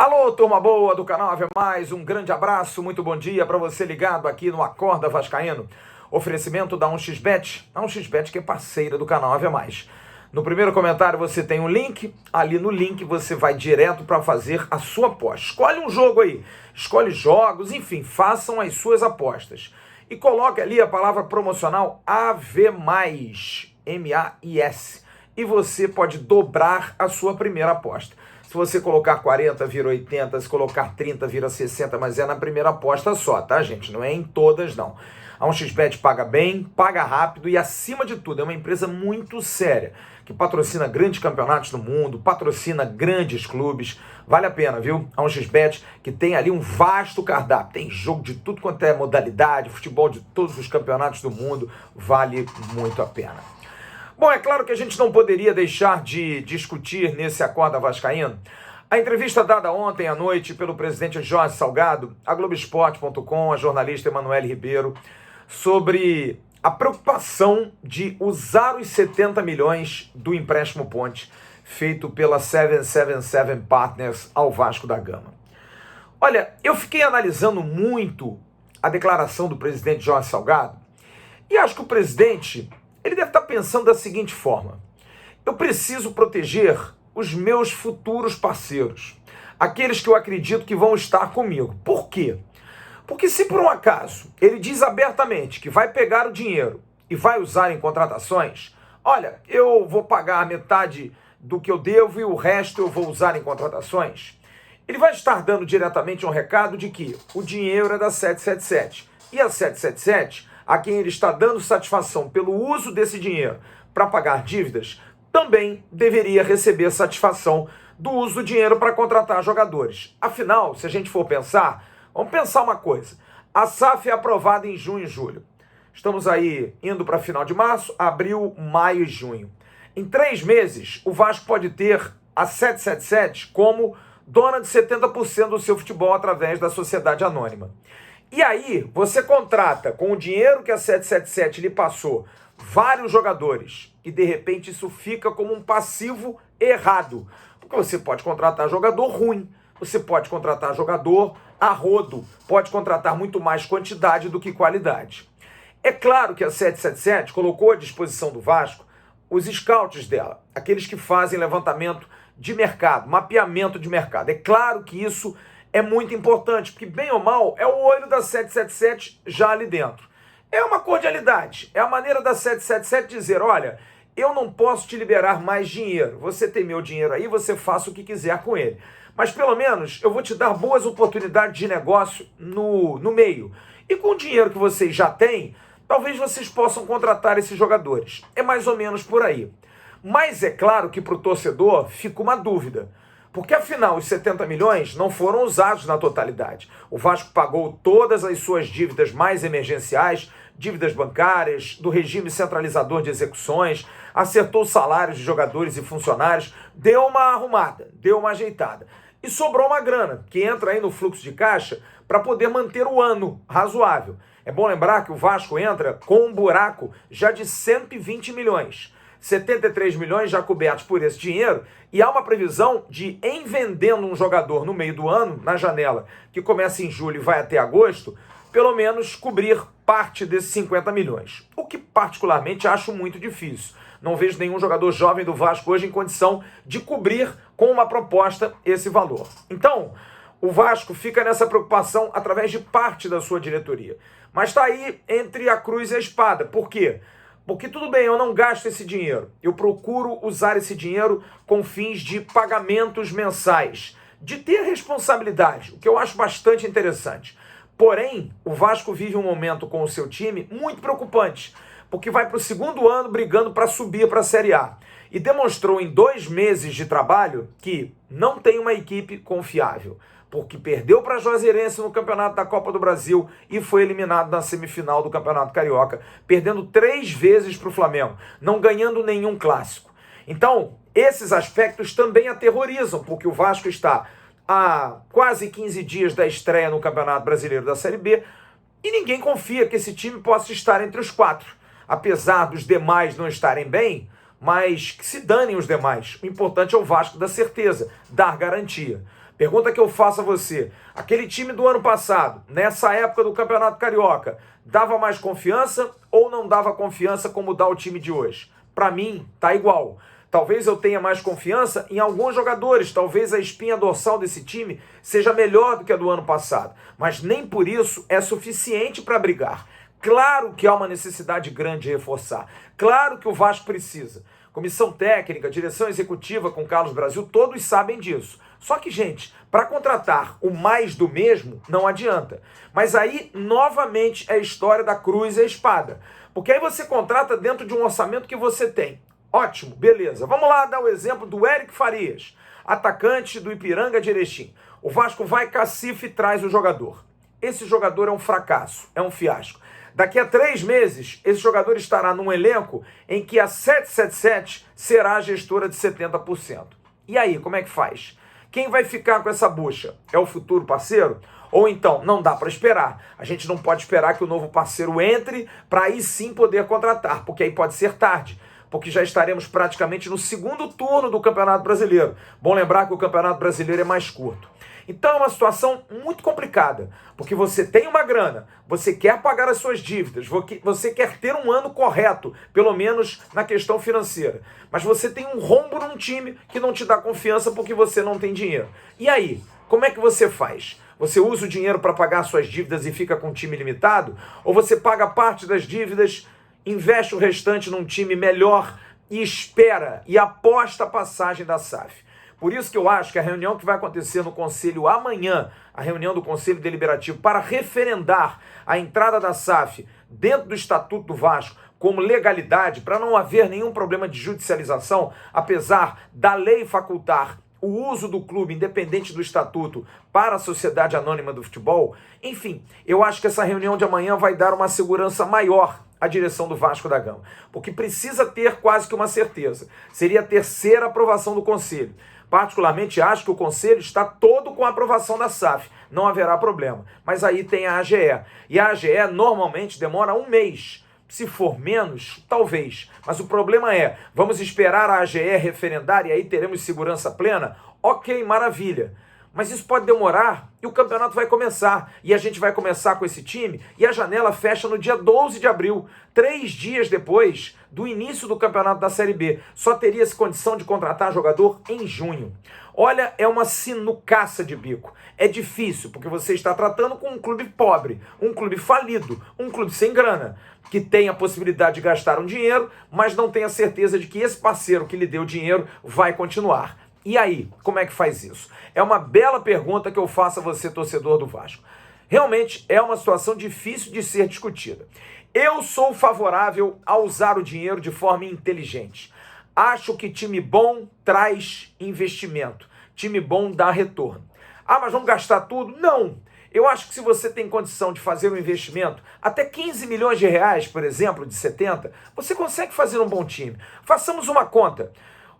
Alô, turma boa do canal Ave Mais, um grande abraço, muito bom dia para você ligado aqui no Acorda Vascaíno. Oferecimento da 1xBet, a 1xBet que é parceira do canal Ave Mais. No primeiro comentário você tem um link, ali no link você vai direto para fazer a sua aposta. Escolhe um jogo aí, escolhe jogos, enfim, façam as suas apostas. E coloque ali a palavra promocional AVE+, M-A-I-S, e você pode dobrar a sua primeira aposta. Se você colocar 40, vira 80, se colocar 30, vira 60, mas é na primeira aposta só, tá, gente? Não é em todas, não. A 1xBet paga bem, paga rápido e, acima de tudo, é uma empresa muito séria, que patrocina grandes campeonatos do mundo, patrocina grandes clubes. Vale a pena, viu? A 1xBet, que tem ali um vasto cardápio. Tem jogo de tudo quanto é modalidade, futebol de todos os campeonatos do mundo. Vale muito a pena. Bom, é claro que a gente não poderia deixar de discutir nesse Acorda Vascaíno a entrevista dada ontem à noite pelo presidente Jorge Salgado, a Globoesporte.com, a jornalista Emanuele Ribeiro, sobre a preocupação de usar os 70 milhões do empréstimo ponte feito pela 777 Partners ao Vasco da Gama. Olha, eu fiquei analisando muito a declaração do presidente Jorge Salgado e acho que o presidente... ele deve estar pensando da seguinte forma: eu preciso proteger os meus futuros parceiros, aqueles que eu acredito que vão estar comigo. Por quê? Porque se por um acaso ele diz abertamente que vai pegar o dinheiro e vai usar em contratações, olha, eu vou pagar metade do que eu devo e o resto eu vou usar em contratações, ele vai estar dando diretamente um recado de que o dinheiro é da 777 e a 777... a quem ele está dando satisfação pelo uso desse dinheiro para pagar dívidas, também deveria receber satisfação do uso do dinheiro para contratar jogadores. Afinal, se a gente for pensar, vamos pensar uma coisa: a SAF é aprovada em junho e julho. Estamos aí indo para final de março, abril, maio e junho. Em 3 meses, o Vasco pode ter a 777 como dona de 70% do seu futebol através da sociedade anônima. E aí, você contrata com o dinheiro que a 777 lhe passou vários jogadores e, de repente, isso fica como um passivo errado. Porque você pode contratar jogador ruim, você pode contratar jogador a rodo, pode contratar muito mais quantidade do que qualidade. É claro que a 777 colocou à disposição do Vasco os scouts dela, aqueles que fazem levantamento de mercado, mapeamento de mercado. É claro que isso é muito importante, porque bem ou mal é o olho da 777 já ali dentro. É uma cordialidade, é a maneira da 777 dizer: olha, eu não posso te liberar mais dinheiro, você tem meu dinheiro aí, você faça o que quiser com ele. Mas pelo menos eu vou te dar boas oportunidades de negócio no meio. E com o dinheiro que vocês já têm, talvez vocês possam contratar esses jogadores. É mais ou menos por aí. Mas é claro que para o torcedor fica uma dúvida. Porque, afinal, os 70 milhões não foram usados na totalidade. O Vasco pagou todas as suas dívidas mais emergenciais, dívidas bancárias, do regime centralizador de execuções, acertou os salários de jogadores e funcionários, deu uma arrumada, deu uma ajeitada. E sobrou uma grana, que entra aí no fluxo de caixa para poder manter o ano razoável. É bom lembrar que o Vasco entra com um buraco já de 120 milhões. 73 milhões já cobertos por esse dinheiro, e há uma previsão de, em vendendo um jogador no meio do ano, na janela, que começa em julho e vai até agosto, pelo menos cobrir parte desses 50 milhões. O que particularmente acho muito difícil. Não vejo nenhum jogador jovem do Vasco hoje em condição de cobrir com uma proposta esse valor. Então, o Vasco fica nessa preocupação através de parte da sua diretoria. Mas está aí entre a cruz e a espada. Por quê? Porque tudo bem, eu não gasto esse dinheiro, eu procuro usar esse dinheiro com fins de pagamentos mensais, de ter responsabilidade, o que eu acho bastante interessante. Porém, o Vasco vive um momento com o seu time muito preocupante, porque vai para o 2º ano brigando para subir para a Série A. E demonstrou em 2 meses de trabalho que não tem uma equipe confiável, porque perdeu para a Juazeirense no Campeonato da Copa do Brasil e foi eliminado na semifinal do Campeonato Carioca, perdendo 3 vezes para o Flamengo, não ganhando nenhum clássico. Então, esses aspectos também aterrorizam, porque o Vasco está há quase 15 dias da estreia no Campeonato Brasileiro da Série B e ninguém confia que esse time possa estar entre os 4. Apesar dos demais não estarem bem, mas que se danem os demais. O importante é o Vasco dar certeza, dar garantia. Pergunta que eu faço a você. Aquele time do ano passado, nessa época do Campeonato Carioca, dava mais confiança ou não dava confiança como dá o time de hoje? Para mim, tá igual. Talvez eu tenha mais confiança em alguns jogadores, talvez a espinha dorsal desse time seja melhor do que a do ano passado, mas nem por isso é suficiente para brigar. Claro que há uma necessidade grande de reforçar, claro que o Vasco precisa. Comissão técnica, direção executiva com Carlos Brasil, todos sabem disso. Só que, gente, para contratar o mais do mesmo, não adianta. Mas aí, novamente, é a história da cruz e a espada. Porque aí você contrata dentro de um orçamento que você tem. Ótimo, beleza. Vamos lá dar o exemplo do Eric Farias, atacante do Ipiranga de Erechim. O Vasco vai, cacife e traz o jogador. Esse jogador é um fracasso, é um fiasco. Daqui a 3 meses, esse jogador estará num elenco em que a 777 será a gestora de 70%. E aí, como é que faz? Quem vai ficar com essa bucha? É o futuro parceiro? Ou então, não dá para esperar. A gente não pode esperar que o novo parceiro entre para aí sim poder contratar, porque aí pode ser tarde. Porque já estaremos praticamente no segundo turno do Campeonato Brasileiro. Bom lembrar que o Campeonato Brasileiro é mais curto. Então é uma situação muito complicada, porque você tem uma grana, você quer pagar as suas dívidas, você quer ter um ano correto, pelo menos na questão financeira, mas você tem um rombo num time que não te dá confiança porque você não tem dinheiro. E aí, como é que você faz? Você usa o dinheiro para pagar suas dívidas e fica com um time limitado? Ou você paga parte das dívidas, investe o restante num time melhor e espera e aposta a passagem da SAF? Por isso que eu acho que a reunião que vai acontecer no Conselho amanhã, a reunião do Conselho Deliberativo para referendar a entrada da SAF dentro do Estatuto do Vasco como legalidade, para não haver nenhum problema de judicialização, apesar da lei facultar o uso do clube, independente do estatuto, para a Sociedade Anônima do Futebol. Enfim, eu acho que essa reunião de amanhã vai dar uma segurança maior à direção do Vasco da Gama, porque precisa ter quase que uma certeza. Seria a terceira aprovação do Conselho. Particularmente acho que o Conselho está todo com a aprovação da SAF, não haverá problema. Mas aí tem a AGE, e a AGE normalmente demora 1 mês. Se for menos, talvez. Mas o problema é, vamos esperar a AGE referendar e aí teremos segurança plena? Ok, maravilha. Mas isso pode demorar e o campeonato vai começar. E a gente vai começar com esse time e a janela fecha no dia 12 de abril, 3 dias depois do início do campeonato da Série B. Só teria-se condição de contratar jogador em junho. Olha, é uma sinucaça de bico. É difícil, porque você está tratando com um clube pobre, um clube falido, um clube sem grana, que tem a possibilidade de gastar um dinheiro, mas não tem a certeza de que esse parceiro que lhe deu dinheiro vai continuar. E aí, como é que faz isso? É uma bela pergunta que eu faço a você, torcedor do Vasco. Realmente é uma situação difícil de ser discutida. Eu sou favorável a usar o dinheiro de forma inteligente. Acho que time bom traz investimento. Time bom dá retorno. Ah, mas vamos gastar tudo? Não. Eu acho que se você tem condição de fazer um investimento, até 15 milhões de reais, por exemplo, de 70, você consegue fazer um bom time. Façamos uma conta.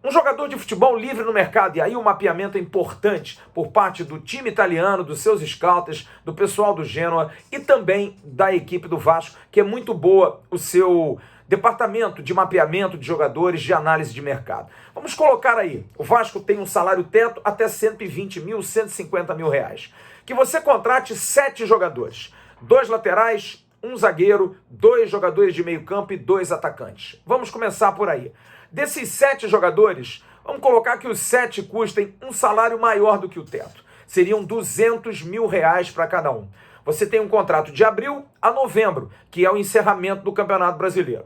Um jogador de futebol livre no mercado, e aí o mapeamento é importante por parte do time italiano, dos seus scouts, do pessoal do Genoa e também da equipe do Vasco, que é muito boa o seu departamento de mapeamento de jogadores, de análise de mercado. Vamos colocar aí, o Vasco tem um salário teto até 120 mil, 150 mil reais. Que você contrate 7 jogadores, 2 laterais, 1 zagueiro, 2 jogadores de meio campo e 2 atacantes. Vamos começar por aí. Desses 7 jogadores, vamos colocar que os 7 custem um salário maior do que o teto. Seriam 200 mil reais para cada um. Você tem um contrato de abril a novembro, que é o encerramento do Campeonato Brasileiro.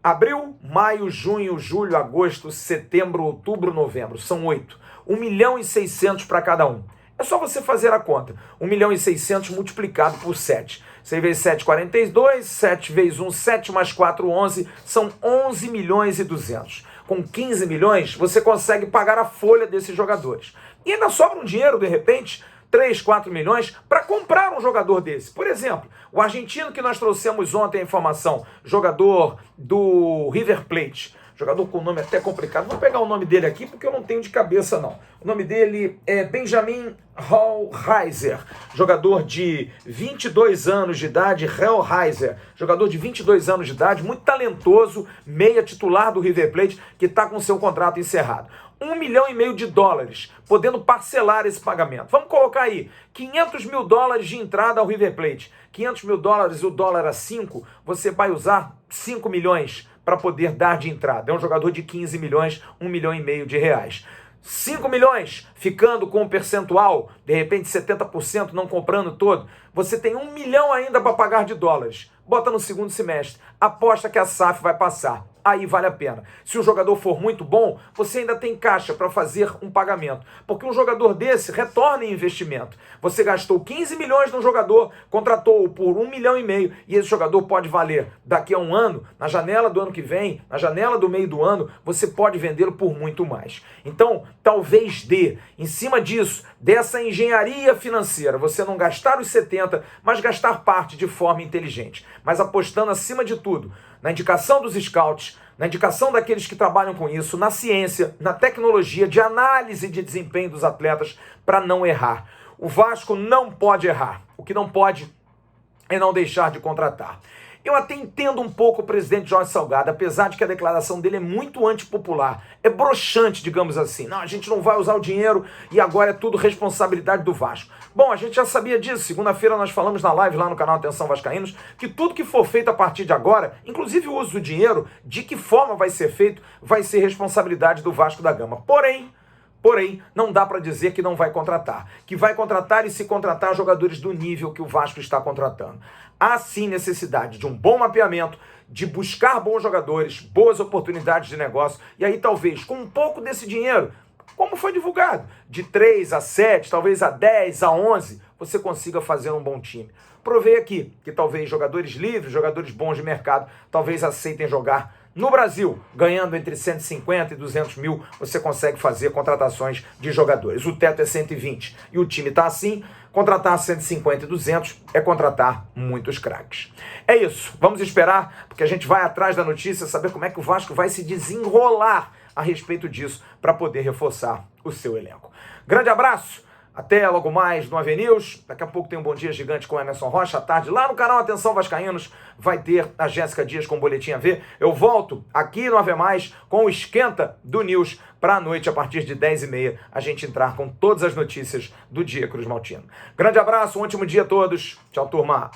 Abril, maio, junho, julho, agosto, setembro, outubro, novembro. São 8. 1.600.000 para cada um. É só você fazer a conta. 1.600.000 multiplicado por 7. 6 vezes 7, 42. 7 vezes 1, 7 mais 4, 11. São 11.200.000. Com 15 milhões, você consegue pagar a folha desses jogadores. E ainda sobra um dinheiro, de repente, 3, 4 milhões, para comprar um jogador desse. Por exemplo, o argentino que nós trouxemos ontem a informação, jogador do River Plate. Jogador com nome até complicado. Vou pegar o nome dele aqui porque eu não tenho de cabeça, não. O nome dele é Benjamin Hellraiser. Jogador de 22 anos de idade, Hellraiser. Jogador de 22 anos de idade, muito talentoso, meia titular do River Plate, que está com seu contrato encerrado. US$ 1,5 milhão, podendo parcelar esse pagamento. Vamos colocar aí, US$ 500 mil de entrada ao River Plate. US$ 500 mil, o dólar a 5, você vai usar 5 milhões para poder dar de entrada. É um jogador de 15 milhões, R$ 1,5 milhão. 5 milhões, ficando com um percentual, de repente 70%, não comprando todo, você tem 1 milhão ainda para pagar de dólares. Bota no segundo semestre, aposta que a SAF vai passar. Aí vale a pena. Se o jogador for muito bom, você ainda tem caixa para fazer um pagamento. Porque um jogador desse retorna em investimento. Você gastou 15 milhões num jogador, contratou-o por 1,5 milhão, e esse jogador pode valer daqui a um ano, na janela do ano que vem, na janela do meio do ano, você pode vendê-lo por muito mais. Então, talvez dê, em cima disso, dessa engenharia financeira, você não gastar os 70, mas gastar parte de forma inteligente. Mas apostando acima de tudo, na indicação dos scouts, na indicação daqueles que trabalham com isso, na ciência, na tecnologia de análise de desempenho dos atletas para não errar. O Vasco não pode errar. O que não pode é não deixar de contratar. Eu até entendo um pouco o presidente Jorge Salgado, apesar de que a declaração dele é muito antipopular. É broxante, digamos assim. Não, a gente não vai usar o dinheiro e agora é tudo responsabilidade do Vasco. Bom, a gente já sabia disso. Segunda-feira nós falamos na live lá no canal Atenção Vascaínos que tudo que for feito a partir de agora, inclusive o uso do dinheiro, de que forma vai ser feito, vai ser responsabilidade do Vasco da Gama. Porém, não dá para dizer que não vai contratar. Que vai contratar e se contratar jogadores do nível que o Vasco está contratando. Há sim necessidade de um bom mapeamento, de buscar bons jogadores, boas oportunidades de negócio, e aí talvez com um pouco desse dinheiro, como foi divulgado, de 3 a 7, talvez a 10, a 11, você consiga fazer um bom time. Provei aqui que talvez jogadores livres, jogadores bons de mercado, talvez aceitem jogar no Brasil, ganhando entre 150 e 200 mil, você consegue fazer contratações de jogadores. O teto é 120 e o time está assim, contratar 150 e 200 é contratar muitos craques. É isso, vamos esperar, porque a gente vai atrás da notícia, saber como é que o Vasco vai se desenrolar a respeito disso para poder reforçar o seu elenco. Grande abraço! Até logo mais no AVNews. Daqui a pouco tem um Bom Dia Gigante com o Emerson Rocha. À tarde, lá no canal Atenção Vascaínos, vai ter a Jéssica Dias com o Boletim AV. Eu volto aqui no AV+, com o Esquenta do News, para a noite, a partir de 10h30, a gente entrar com todas as notícias do dia Cruz Maltino. Grande abraço, um ótimo dia a todos. Tchau, turma.